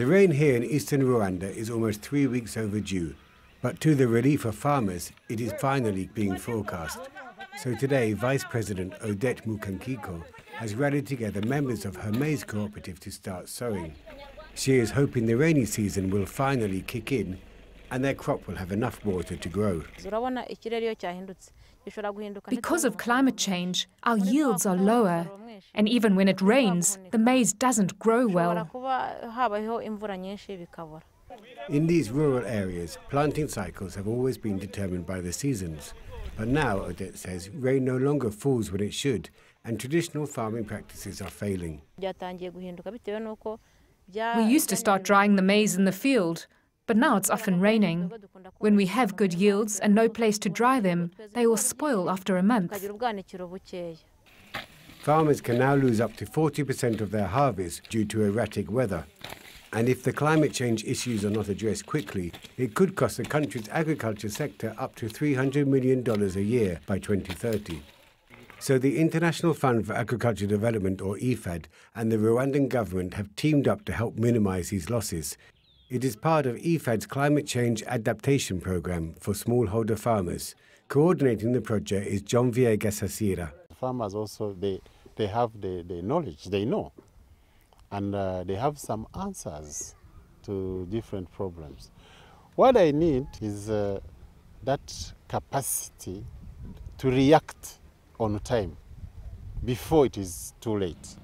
The rain here in eastern Rwanda is almost 3 weeks overdue, but to the relief of farmers, it is finally being forecast. So today, Vice President Odette Mukankiko has rallied together members of her maize cooperative to start sowing. She is hoping the rainy season will finally kick in and their crop will have enough water to grow. Because of climate change, our yields are lower, and even when it rains, the maize doesn't grow well. In these rural areas, planting cycles have always been determined by the seasons. But now, Odette says, rain no longer falls when it should, and traditional farming practices are failing. We used to start drying the maize in the field, but now it's often raining. When we have good yields and no place to dry them, they will spoil after a month. Farmers can now lose up to 40% of their harvest due to erratic weather. And if the climate change issues are not addressed quickly, it could cost the country's agriculture sector up to $300 million a year by 2030. So the International Fund for Agricultural Development, or IFAD, and the Rwandan government have teamed up to help minimize these losses. It is part of IFAD's Climate Change Adaptation Program for smallholder farmers. Coordinating the project is John Viegas Hasira. Farmers also, they have the knowledge, they know, and they have some answers to different problems. What I need is that capacity to react on time before it is too late.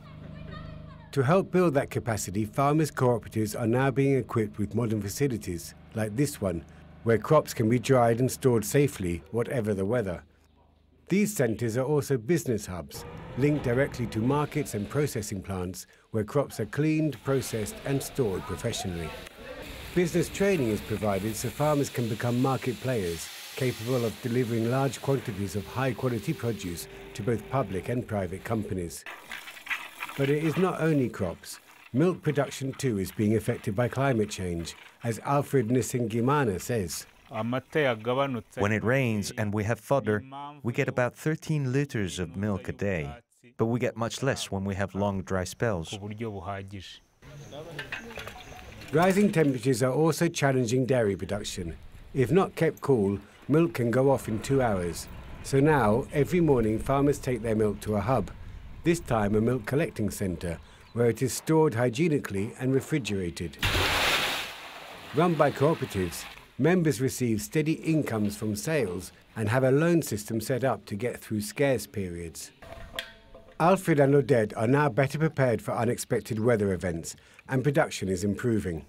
To help build that capacity, farmers' cooperatives are now being equipped with modern facilities, like this one, where crops can be dried and stored safely, whatever the weather. These centres are also business hubs, linked directly to markets and processing plants, where crops are cleaned, processed and stored professionally. Business training is provided so farmers can become market players, capable of delivering large quantities of high-quality produce to both public and private companies. But it is not only crops. Milk production too is being affected by climate change, as Alfred Nisingimana says. When it rains and we have fodder, we get about 13 liters of milk a day, but we get much less when we have long dry spells. Rising temperatures are also challenging dairy production. If not kept cool, milk can go off in 2 hours. So now, every morning, farmers take their milk to a hub, this time a milk collecting centre, where it is stored hygienically and refrigerated. Run by cooperatives, members receive steady incomes from sales and have a loan system set up to get through scarce periods. Alfred and Odette are now better prepared for unexpected weather events, and production is improving.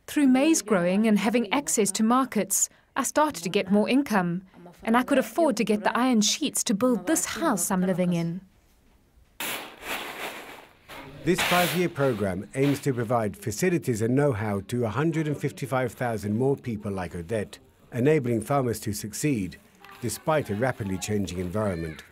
Through maize growing and having access to markets, I started to get more income, and I could afford to get the iron sheets to build this house I'm living in. This 5-year programme aims to provide facilities and know-how to 155,000 more people like Odette, enabling farmers to succeed, despite a rapidly changing environment.